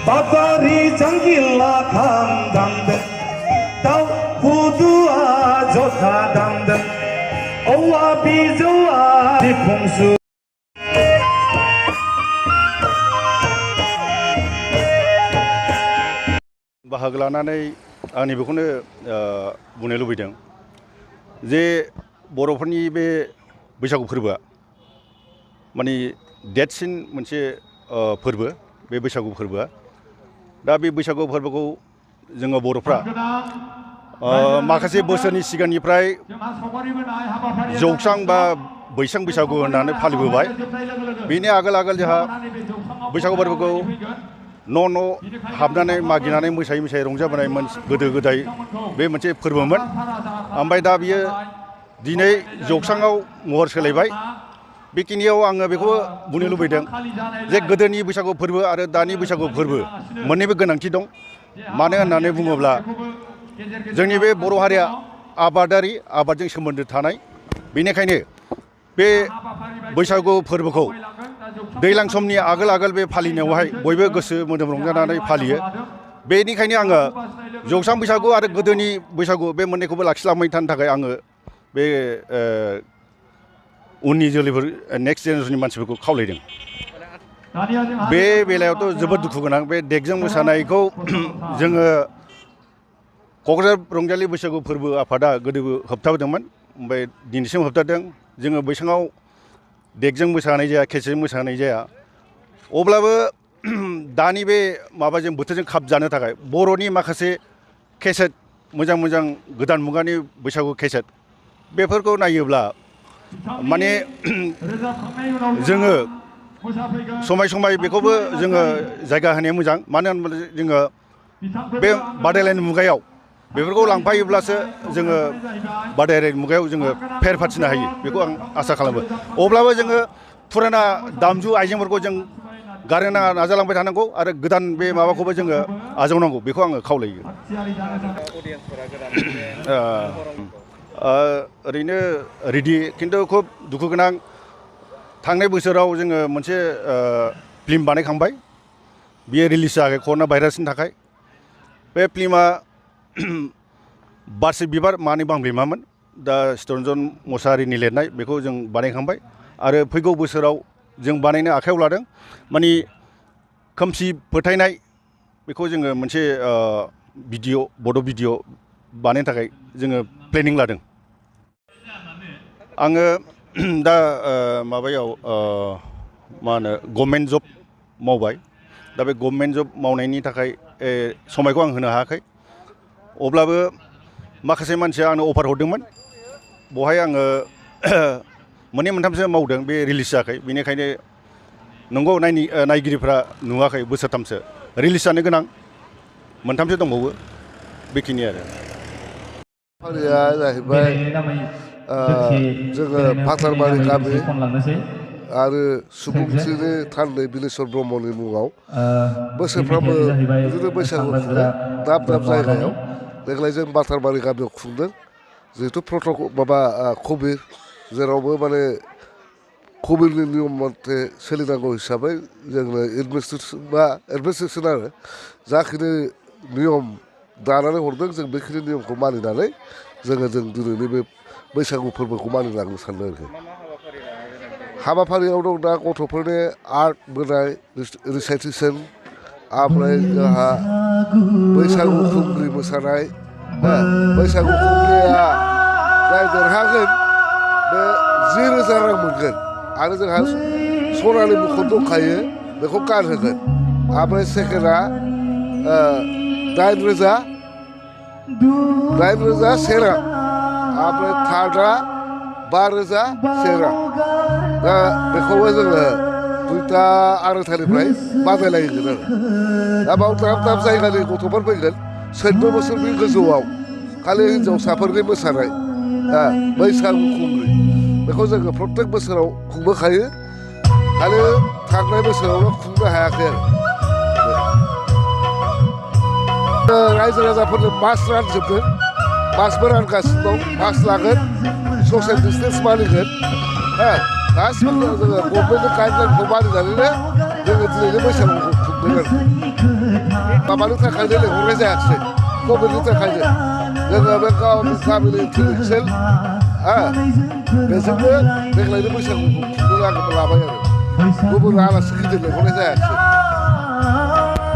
Batari jangila kham damden, tau hudua jotha damden, owa bijoa dipungsu. बाहागो लानानै आंनि बेखौनो बुंनो लुबैदों जे बर'फोरनि बे बैसागु फोरबोआ माने देरसिन मोनसे फोरबो बे बैसागु फोरबोआ दा बे बैसागु फोरबोखौ जोङो बर'फ्रा माखासे बोसोरनि सिगांनिफ्राय जौस्रां बा बैसां बैसागु होननानै फालिबोबाय बेनि आगोल जोंहा बैसागु फोरबोखौ न' हाबनानै मागिनानै मोसायै रंजाबोनाय गोदो गोदाय बे मोनसे फोरबोमोन ओमफ्राय दा बियो दिनै जौस्राङाव महर सोलायबाय बेखिनियाव आङो बेखौ बुंनो लुबैदों जे गोदोनि बैसागु फोरबो आरो दानि बैसागु फोरबो मोननैबो गोनांथि दं मानो होननानै बुङोब्ला जोंनि बे बर' हारिया आबादारि आबादजों सोमोन्दो थानाय बेनिखायनो बे बैसागु फोरबोखौ दैज्लां समनि आगोल बे फालिनायावहाय बयबो गोसो मोदोम रंजानानै फालियो बेनिखायनो आङो जौस्रां बैसागु आरो गोदोनि बैसागु बे मोननैखौबो लाखिलांबाय थानो थाखाय आङो बे उननि जोलैफोर नेक्स्ट जेनेरेसननि मानसिफोरखौ खावलायदों बे बेलायावथ' जोबोद दुखु गोनां बे देगजों मोसानायखौ जोङो क'क्राझार रंजालि बैसागु फोरबो आफादा गोदोबो होबथाबोदोंमोन ओमफ्राय दिनैसिम होबथादों जोङो बैसाङाव देगजों मोसानाय जाया केसेटजों मोसानाय जाया अब्लाबो दानि बे माबाजों बोथोरजों खाब जानो थाखाय बर'नि माखासे केसेट मोजां गोदान मुगानि बैसागु केसेट बेफोरखौ नायोब्ला माने जोङो समाय बेखौबो जोङो जायगा होनाया मोजां मानो होनोब्ला जोङो बे बादायलायनाय मुगायाव बेफोरखौ लांफायोब्लासो जोङो बादायलायनाय मुगायाव जोङो फेर फाथिनो हायो बेखौ आं आसा खालामो अब्लाबो जोङो फुराना दामजु आइजेंफोरखौ जों गारनो नाजालांबाय थानांगौ आरो गोदान बे माबाखौबो जोङो आजावनांगौ बेखौ आङो खावलायो ओरैनो रेडि खिन्थु खुब दुखु गोनां थांनाय बोसोराव जोङो मोनसे फिल्म बानायखांबाय बियो रिलिज जायाखै कर'ना भाइरासनि थाखाय बे फिल्मा बारसे बिबार मानै बांब्रैमामोन दा चित्तरन्जन मोसाहारिनि लिरनाय बेखौ जों बानायखांबाय आरो फैगौ बोसोराव जों बानायनो आखायाव लादों माने खोमसि फोथायनाय बेखौ जोङो मोनसे बड' भिडिअ बानायनो थाखाय जोङो प्लेनिं लादों आङो दा माबायाव मा होनो गभर्नमेन्ट जब मावबाय दा बे गभर्नमेन्ट जब मावनायनि थाखाय समायखौ आं होनो हायाखै अब्लाबो माखासे मानसिया आंनो अफार हरदोंमोन बहाय आङो मोननै मोनथामसो मावदों बे रिलिज जायाखै बेनिखायनो नंगौ नायगिरिफ्रा नुवाखै बोसोरथामसो रिलिज जानो गोनां मोनथामसो दंबावो बेखिनि आरो फारिया जाहैबाय जोङो फाथारबारि गामि आरो सुबुंथिनि थान्दै बिलेश्वर ब्रह्मनि मुङाव बोसोरफ्रामबो बिदिनो बैसागु खुङो दाब जायगायाव देग्लाय जों बाथारबारि गामियाव खुंदों जिहेतु कभिड जेरावबो माने कभिडनि नियम मथे सोलिनांगौ हिसाबै जोंनो एडमिनिस्ट्रेसन आरो जाखिनि नियम दानानै हरदों जों बेखिनि नियमखौ मानिनानै जों दिनैनि बे बैसागु फोरबोखौ मानिलांनो सानदों आरोखि हाबाफारियाव दं दा गथ'फोरनि आर्ट बोनाय रिसाइटेसन ओमफ्राय जोंहा बैसागु खुंग्रि मोसानाय बैसागु खुंग्रिया जाय देरहागोन बे 10,000 रां मोनगोन आरो जोंहा सनानि मुखुट दंखायो बेखौ गानहोगोन ओमफ्राय सेकेन्डआ 8,000 1 रां ओमफ्राय थार्डआ 5,000 1 रां दा बेखौबो जोङो 2टा आरायथानिफ्राय बादायलायगोन आरो दा बाव दाब दाब जायगानि गथ'फोर फैगोन 14 बोसोरनि गोजौआव खालि हिन्जावसाफोरनि मोसानाय बैसागु खुंग्रि बेखौ जोङो प्रत्येक बोसोराव खुंबोखायो खालि थांनाय बोसोरावल' खुंनो हायाखै आरो रायजो राजाफोरनो मास्क रानजोबदों मास्कबो रानगासिनो दं मास्क लागोन ससियेल डिस्टेन्स मानिगोन गासिबो जोङो गभर्नमेन्टनि गाइडलाइनखौ मानिनानैनो जोङो दिनैनि बैसागुखौ खुंदों आरो माबानि थाखायनो लेंहरनाय जायाखिसै कभिडनि थाखायनो जोङो बे गामिनि इन्टेलेक्सुयेल बेजोंनो देग्लायनि बैसागुखौ खुंनो लाबाय आरो गुबुन आलासि गिदिर लेंहरनाय जायाखिसै